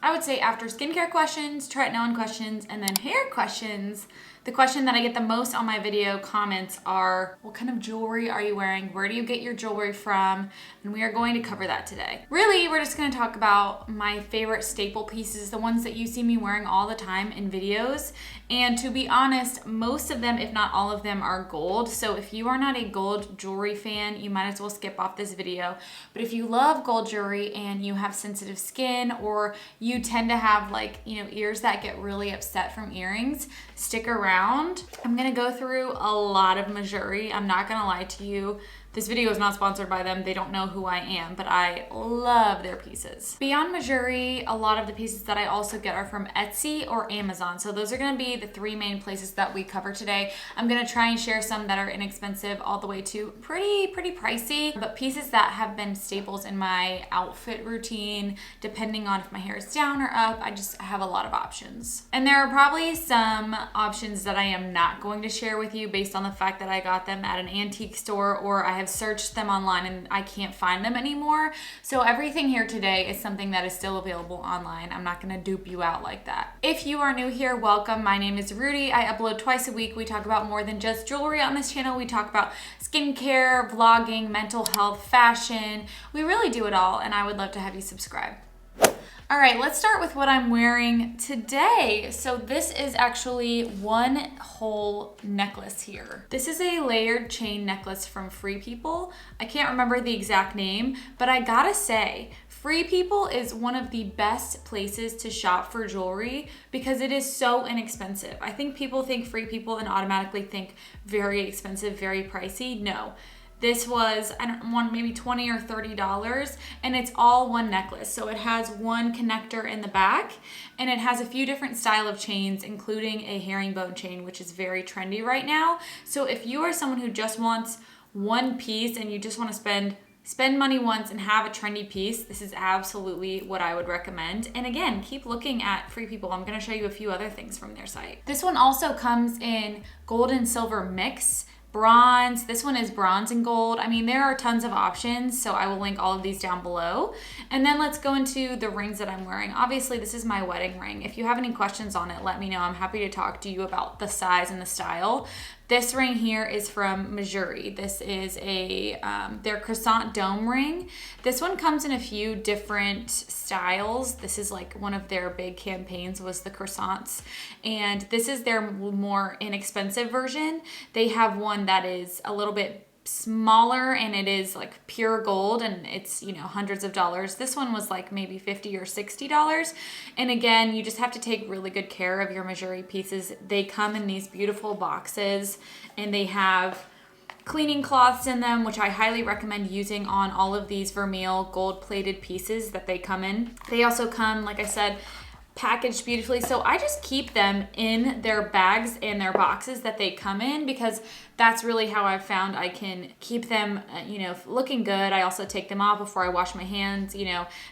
I would say after skincare questions, try it now on questions, and then hair questions, the question that I get the most on my video comments are, what kind of jewelry are you wearing? Where do you get your jewelry from? And we are going to cover that today. Really, we're just gonna talk about my favorite staple pieces, the ones that you see me wearing all the time in videos. And to be honest, most of them, if not all of them, are gold. So if you are not a gold jewelry fan, you might as well skip off this video. But if you love gold jewelry and you have sensitive skin, or you tend to have ears that get really upset from earrings, stick around. I'm gonna go through a lot of MEJURI. I'm not gonna lie to you. This video is not sponsored by them. They don't know who I am, but I love their pieces. Beyond MEJURI, a lot of the pieces that I also get are from Etsy or Amazon. So those are gonna be the three main places that we cover today. I'm gonna try and share some that are inexpensive all the way to pretty pricey, but pieces that have been staples in my outfit routine, depending on if my hair is down or up. I just have a lot of options. And there are probably some options that I am not going to share with you based on the fact that I got them at an antique store, or I have searched them online and I can't find them anymore. So everything here today is something that is still available online. I'm not gonna dupe you out like that. If you are new here, welcome. My name is Rudi. I upload twice a week. We talk about more than just jewelry on this channel. We talk about skincare, vlogging, mental health, fashion. We really do it all, and I would love to have you subscribe. All right, let's start with what I'm wearing today. So this is actually one whole necklace here. This is a layered chain necklace from Free People. I can't remember the exact name, but I gotta say, Free People is one of the best places to shop for jewelry because it is so inexpensive. I think people think Free People and automatically think very expensive, very pricey. No. This was, I don't know, maybe $20 or $30, and it's all one necklace. So it has one connector in the back, and it has a few different style of chains, including a herringbone chain, which is very trendy right now. So if you are someone who just wants one piece and you just want to spend money once and have a trendy piece, this is absolutely what I would recommend. And again, keep looking at Free People. I'm gonna show you a few other things from their site. This one also comes in gold and silver mix, bronze. This one is bronze and gold. I mean, there are tons of options, so I will link all of these down below. And then let's go into the rings that I'm wearing. Obviously, this is my wedding ring. If you have any questions on it, let me know. I'm happy to talk to you about the size and the style. This ring here is from MEJURI. This is their croissant dome ring. This one comes in a few different styles. This is like one of their big campaigns was the croissants. And this is their more inexpensive version. They have one that is a little bit smaller and it is like pure gold and it's hundreds of dollars. This one was like maybe $50 or $60. And again, you just have to take really good care of your MEJURI pieces. They come in these beautiful boxes and they have cleaning cloths in them, which I highly recommend using on all of these vermeil gold plated pieces that they come in. They also come, like I said, packaged beautifully. So I just keep them in their bags and their boxes that they come in because that's really how I've found I can keep them, looking good. I also take them off before I wash my hands.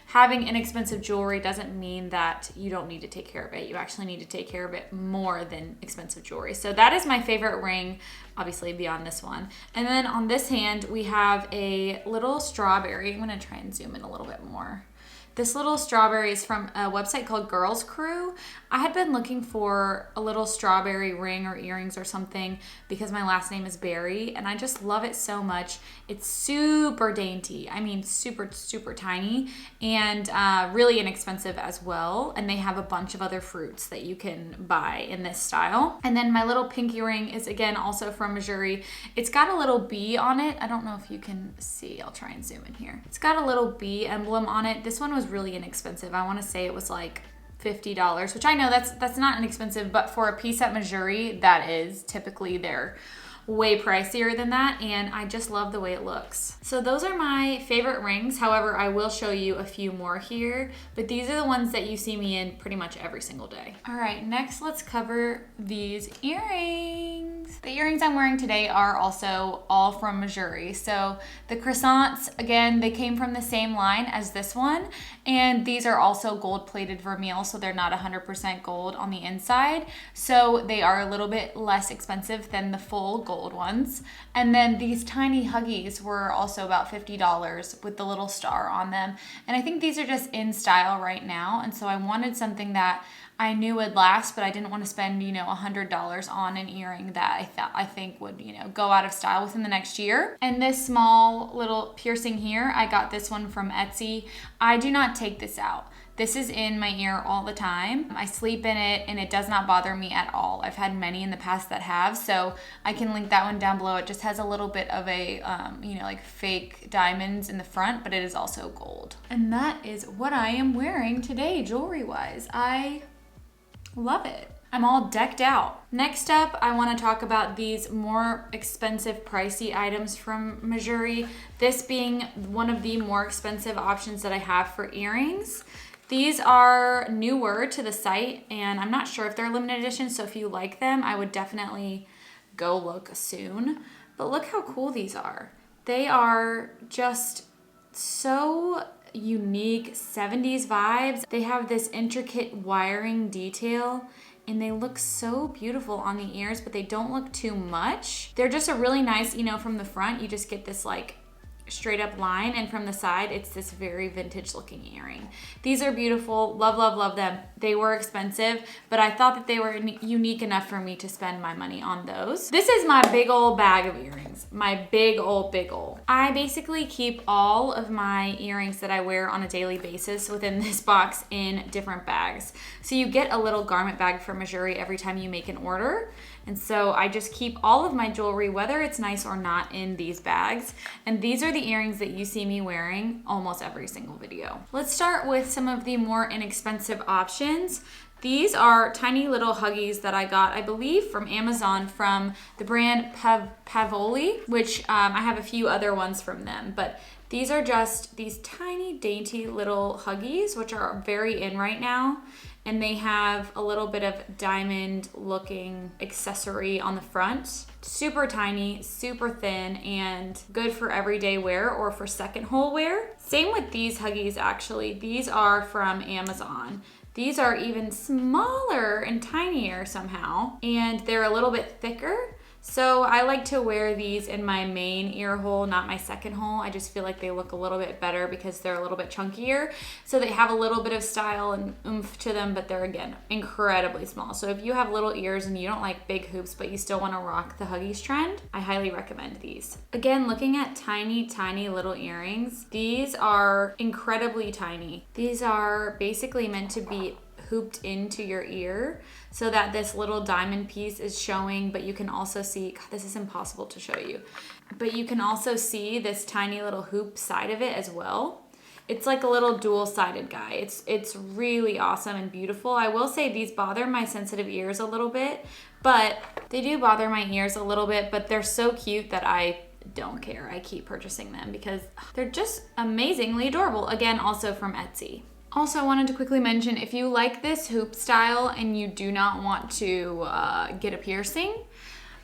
Having inexpensive jewelry doesn't mean that you don't need to take care of it. You actually need to take care of it more than expensive jewelry. So that is my favorite ring, obviously beyond this one. And then on this hand, we have a little strawberry. I'm gonna try and zoom in a little bit more. This little strawberry is from a website called GIRLSCREW. I had been looking for a little strawberry ring or earrings or something because my last name is Berry and I just love it so much. It's super dainty. I mean, super tiny and really inexpensive as well. And they have a bunch of other fruits that you can buy in this style. And then my little pinky ring is again also from MEJURI. It's got a little bee on it. I don't know if you can see. I'll try and zoom in here. It's got a little bee emblem on it. This one was really inexpensive. I want to say it was like $50, which I know that's not inexpensive, but for a piece at MEJURI, that is. Typically they're way pricier than that, and I just love the way it looks. So those are my favorite rings. However, I will show you a few more here, but these are the ones that you see me in pretty much every single day. All right, next let's cover these earrings. earrings. The earrings I'm wearing today are also all from MEJURI. So the croissants, again, they came from the same line as this one. And these are also gold plated vermeil, so they're not 100% gold on the inside. So they are a little bit less expensive than the full gold ones. And then these tiny huggies were also about $50 with the little star on them. And I think these are just in style right now. And so I wanted something that I knew would last, but I didn't want to spend, $100 on an earring that I think would, go out of style within the next year. And this small little piercing here, I got this one from Etsy. I do not take this out. This is in my ear all the time. I sleep in it and it does not bother me at all. I've had many in the past that have, so I can link that one down below. It just has a little bit of a, like fake diamonds in the front, but it is also gold. And that is what I am wearing today, jewelry-wise. I love it. I'm all decked out. Next up, I want to talk about these more expensive, pricey items from MEJURI. This being one of the more expensive options that I have for earrings. These are newer to the site, and I'm not sure if they're limited edition, so if you like them, I would definitely go look soon. But look how cool these are. They are just so unique 70s vibes. They have this intricate wiring detail and they look so beautiful on the ears, but they don't look too much. They're just a really nice, from the front, you just get this like straight up line, and from the side, it's this very vintage looking earring. These are beautiful. Love, love, love them. They were expensive, but I thought that they were unique enough for me to spend my money on those. This is my big old bag of earrings. My big old. I basically keep all of my earrings that I wear on a daily basis within this box in different bags. So you get a little garment bag from MEJURI every time you make an order. And so I just keep all of my jewelry, whether it's nice or not, in these bags. And these are the earrings that you see me wearing almost every single video. Let's start with some of the more inexpensive options. These are tiny little huggies that I got, I believe, from Amazon from the brand Pavoli, which I have a few other ones from them. But these are just these tiny, dainty little huggies, which are very in right now. And they have a little bit of diamond looking accessory on the front. Super tiny, super thin, and good for everyday wear or for second hole wear. Same with these huggies actually. These are from Amazon. These are even smaller and tinier somehow, and they're a little bit thicker. So I like to wear these in my main ear hole, not my second hole. I just feel like they look a little bit better because they're a little bit chunkier. So they have a little bit of style and oomph to them, but they're, again, incredibly small. So if you have little ears and you don't like big hoops, but you still want to rock the huggies trend, I highly recommend these. Again, looking at tiny, tiny little earrings, these are incredibly tiny. These are basically meant to be hooped into your ear so that this little diamond piece is showing, but you can also see, God, this is impossible to show you, but you can also see this tiny little hoop side of it as well. It's like a little dual-sided guy. It's really awesome and beautiful. I will say these bother my sensitive ears a little bit, but they do bother my ears a little bit, but they're so cute that I don't care. I keep purchasing them because they're just amazingly adorable. Again, also from Etsy. Also, I wanted to quickly mention, if you like this hoop style and you do not want to get a piercing,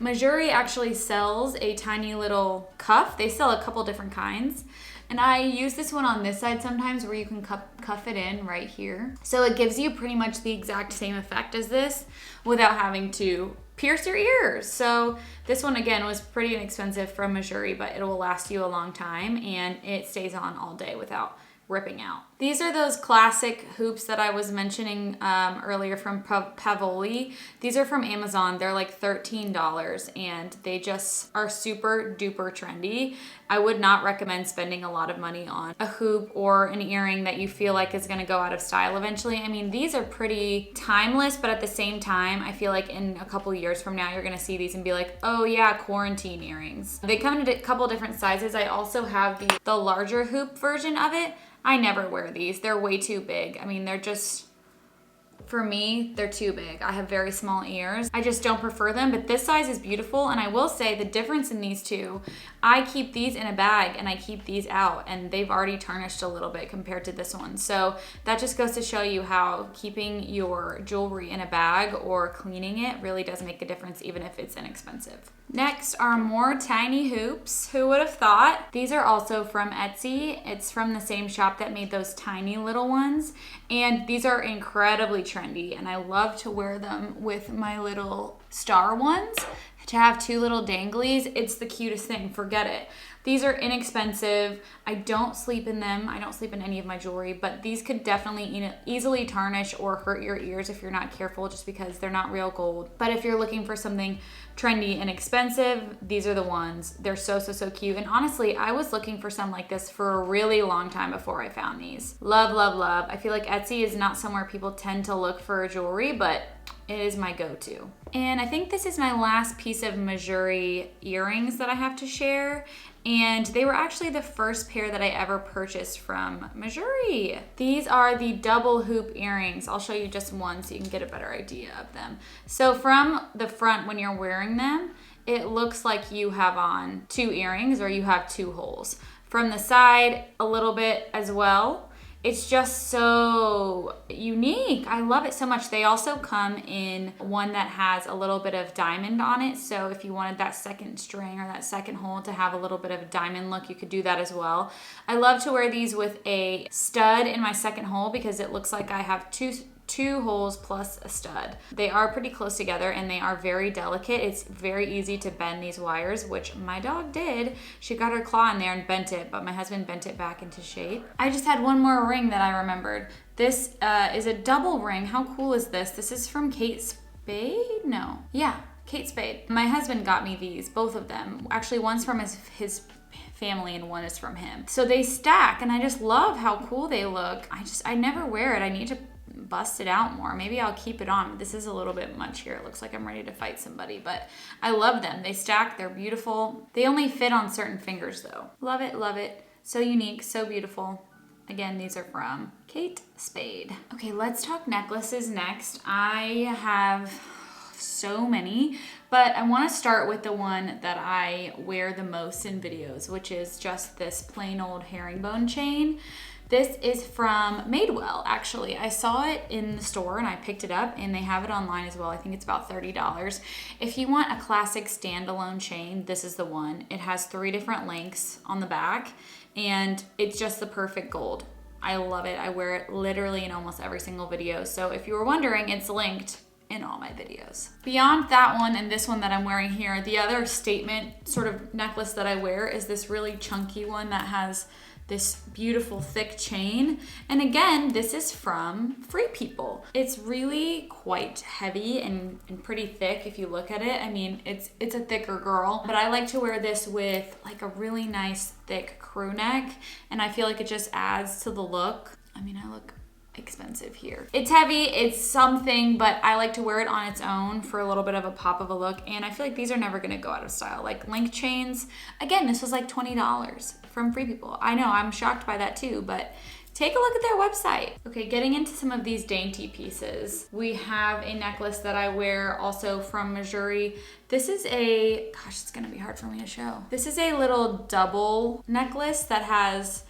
MEJURI actually sells a tiny little cuff. They sell a couple different kinds. And I use this one on this side sometimes where you can cuff it in right here. So it gives you pretty much the exact same effect as this without having to pierce your ears. So this one, again, was pretty inexpensive from MEJURI, but it will last you a long time and it stays on all day without ripping out. These are those classic hoops that I was mentioning earlier from Pavoli. These are from Amazon. They're like $13 and they just are super duper trendy. I would not recommend spending a lot of money on a hoop or an earring that you feel like is gonna go out of style eventually. I mean, these are pretty timeless, but at the same time, I feel like in a couple years from now, you're gonna see these and be like, oh yeah, quarantine earrings. They come in a couple different sizes. I also have the larger hoop version of it. I never wear these. They're way too big. I mean, they're just For me, they're too big. I have very small ears. I just don't prefer them, but this size is beautiful. And I will say the difference in these two, I keep these in a bag and I keep these out, and they've already tarnished a little bit compared to this one. So that just goes to show you how keeping your jewelry in a bag or cleaning it really does make a difference, even if it's inexpensive. Next are more tiny hoops. Who would have thought? These are also from Etsy. It's from the same shop that made those tiny little ones. And these are incredibly trendy, and I love to wear them with my little star ones. To have two little danglies, it's the cutest thing, forget it. These are inexpensive. I don't sleep in them. I don't sleep in any of my jewelry, but these could definitely easily tarnish or hurt your ears if you're not careful, just because they're not real gold. But if you're looking for something trendy and expensive, these are the ones. They're so cute. And honestly, I was looking for some like this for a really long time before I found these. Love, love, love. I feel like Etsy is not somewhere people tend to look for jewelry, but it is my go-to. And I think this is my last piece of MEJURI earrings that I have to share. And they were actually the first pair that I ever purchased from MEJURI. These are the double hoop earrings. I'll show you just one so you can get a better idea of them. So from the front, when you're wearing them, it looks like you have on two earrings or you have two holes. From the side, a little bit as well. It's just so unique. I love it so much. They also come in one that has a little bit of diamond on it. So if you wanted that second string or that second hole to have a little bit of a diamond look, you could do that as well. I love to wear these with a stud in my second hole because it looks like I have two holes plus a stud. They are pretty close together and they are very delicate. It's very easy to bend these wires, which my dog did. She got her claw in there and bent it, but my husband bent it back into shape. I just had one more ring that I remembered. This is a double ring. How cool is this? This is from Kate Spade? No. Yeah, Kate Spade. My husband got me these, both of them. Actually, one's from his family and one is from him. So they stack and I just love how cool they look. I never wear it. I need to bust it out more. Maybe I'll keep it on. This is a little bit much here. It looks like I'm ready to fight somebody, but I love them. They stack, they're beautiful. They only fit on certain fingers though. Love it, love it. So unique, so beautiful. Again, these are from Kate Spade. Okay, let's talk necklaces next. I have so many, but I want to start with the one that I wear the most in videos, which is just this plain old herringbone chain. This is from Madewell, actually. I saw it in the store and I picked it up, and they have it online as well. I think it's about $30. If you want a classic standalone chain, this is the one. It has 3 different lengths on the back, and it's just the perfect gold. I love it. I wear it literally in almost every single video. So if you were wondering, it's linked in all my videos. Beyond that one and this one that I'm wearing here, the other statement sort of necklace that I wear is this really chunky one that has this beautiful thick chain. And again, this is from Free People. It's really quite heavy and pretty thick if you look at it. I mean, it's a thicker girl, but I like to wear this with like a really nice thick crew neck, and I feel like it just adds to the look. I mean, I look expensive here. It's heavy, it's something, but I like to wear it on its own for a little bit of a pop of a look, and I feel like these are never gonna go out of style. Like link chains, again, this was like $20 from Free People. I know, I'm shocked by that too, but take a look at their website. Okay, getting into some of these dainty pieces. We have a necklace that I wear also from MEJURI. This is a, gosh, it's gonna be hard for me to show. This is a little double necklace that has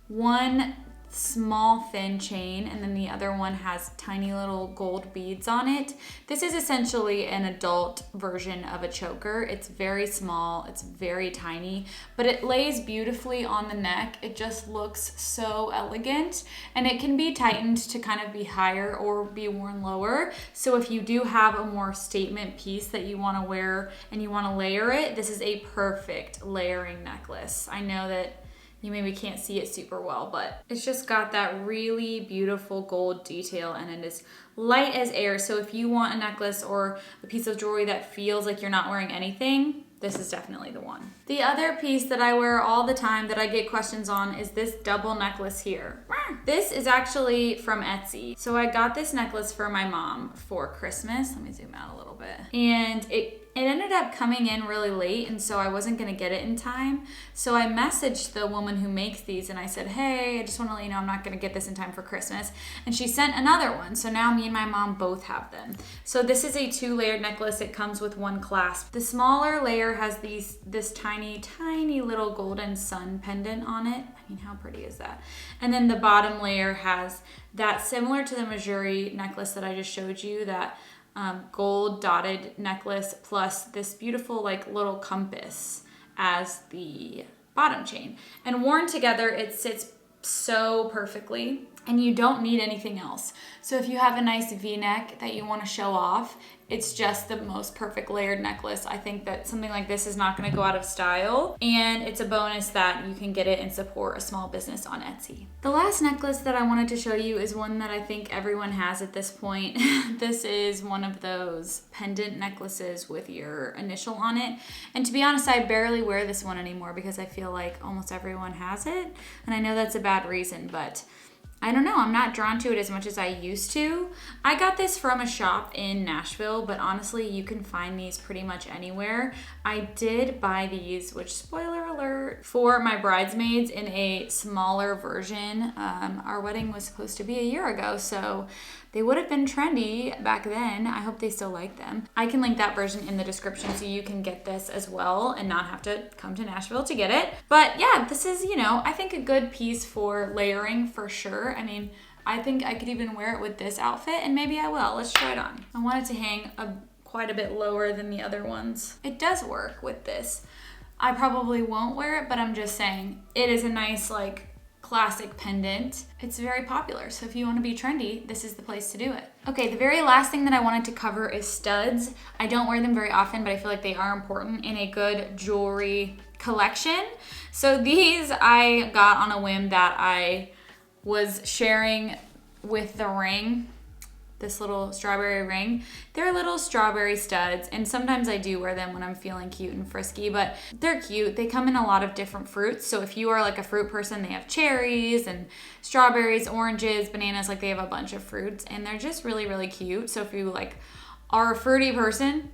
one small thin chain and then the other one has tiny little gold beads on it. This is essentially an adult version of a choker. It's very small, it's very tiny, but it lays beautifully on the neck. It just looks so elegant, and it can be tightened to kind of be higher or be worn lower. So if you do have a more statement piece that you want to wear and you want to layer it, this is a perfect layering necklace. I know that you maybe can't see it super well, but it's just got that really beautiful gold detail, and it is light as air. So if you want a necklace or a piece of jewelry that feels like you're not wearing anything, this is definitely the one. The other piece that I wear all the time that I get questions on is this double necklace here. This is actually from Etsy. So I got this necklace for my mom for Christmas. Let me zoom out a little bit. And it ended up coming in really late, and so I wasn't gonna get it in time. So I messaged the woman who makes these and I said, hey, I just wanna let you know I'm not gonna get this in time for Christmas. And she sent another one. So now me and my mom both have them. So this is a 2-layered necklace. It comes with 1 clasp. The smaller layer has this tiny little golden sun pendant on it. I mean, how pretty is that? And then the bottom layer has that, similar to the MEJURI necklace that I just showed you, that gold dotted necklace, plus this beautiful like little compass as the bottom chain. And worn together, it sits so perfectly, and you don't need anything else. So if you have a nice V-neck that you want to show off, it's just the most perfect layered necklace. I think that something like this is not going to go out of style, and it's a bonus that you can get it and support a small business on Etsy. The last necklace that I wanted to show you is one that I think everyone has at this point. This is one of those pendant necklaces with your initial on it. And to be honest, I barely wear this one anymore because I feel like almost everyone has it. And I know that's a bad reason, but I don't know, I'm not drawn to it as much as I used to. I got this from a shop in Nashville, but honestly, you can find these pretty much anywhere. I did buy these, which, spoiler alert, for my bridesmaids in a smaller version. Our wedding was supposed to be a year ago, so they would have been trendy back then. I hope they still like them. I can link that version in the description so you can get this as well and not have to come to Nashville to get it. But yeah, this is, you know, I think a good piece for layering for sure. I mean, I think I could even wear it with this outfit, and maybe I will. Let's try it on. I want it to hang quite a bit lower than the other ones. It does work with this. I probably won't wear it, but I'm just saying it is a nice, like, classic pendant. It's very popular, so if you want to be trendy, this is the place to do it. Okay, the very last thing that I wanted to cover is studs. I don't wear them very often, but I feel like they are important in a good jewelry collection. So these I got on a whim that I was sharing with the ring, this little strawberry ring. They're little strawberry studs, and sometimes I do wear them when I'm feeling cute and frisky, but they're cute. They come in a lot of different fruits. So if you are like a fruit person, they have cherries and strawberries, oranges, bananas, like they have a bunch of fruits, and they're just really, really cute. So if you like are a fruity person,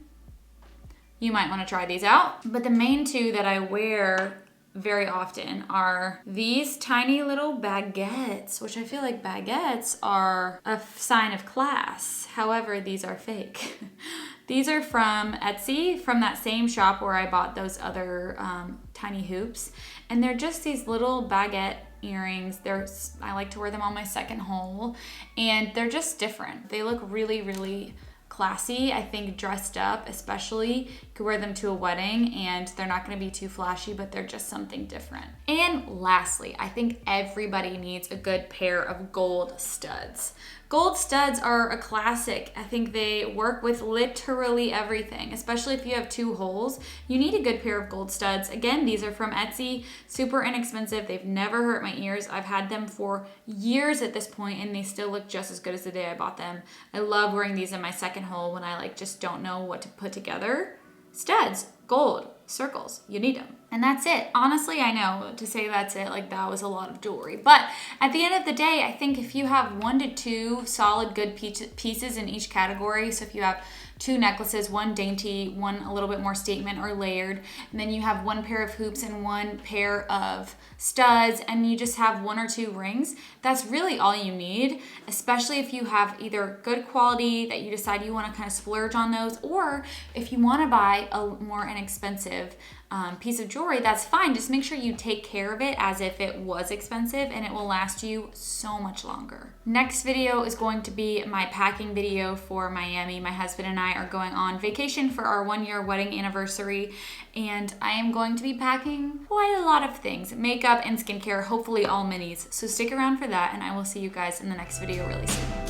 you might want to try these out. But the main two that I wear very often are these tiny little baguettes, which I feel like baguettes are a sign of class. However, these are fake. These are from Etsy, from that same shop where I bought those other tiny hoops. And they're just these little baguette earrings. I like to wear them on my second hole, and they're just different. They look really, really classy. I think dressed up, especially, you could wear them to a wedding and they're not going to be too flashy, but they're just something different. And lastly, I think everybody needs a good pair of gold studs. Gold studs are a classic. I think they work with literally everything, especially if you have 2 holes. You need a good pair of gold studs. Again, these are from Etsy, super inexpensive. They've never hurt my ears. I've had them for years at this point, and they still look just as good as the day I bought them. I love wearing these in my second hole when I just don't know what to put together. Studs, gold, circles, you need them. And that's it. Honestly, I know to say that's it, like that was a lot of jewelry. But at the end of the day, I think if you have 1 to 2 solid good pieces in each category, so if you have 2 necklaces, 1 dainty, 1 a little bit more statement or layered, and then you have 1 pair of hoops and 1 pair of studs, and you just have 1 or 2 rings, that's really all you need, especially if you have either good quality that you decide you want to kind of splurge on those, or if you want to buy a more inexpensive piece of jewelry, that's fine. Just make sure you take care of it as if it was expensive, and it will last you so much longer. Next video is going to be my packing video for Miami. My husband and I are going on vacation for our 1-year wedding anniversary, and I am going to be packing quite a lot of things, makeup and skincare, hopefully all minis. So stick around for that, and I will see you guys in the next video really soon.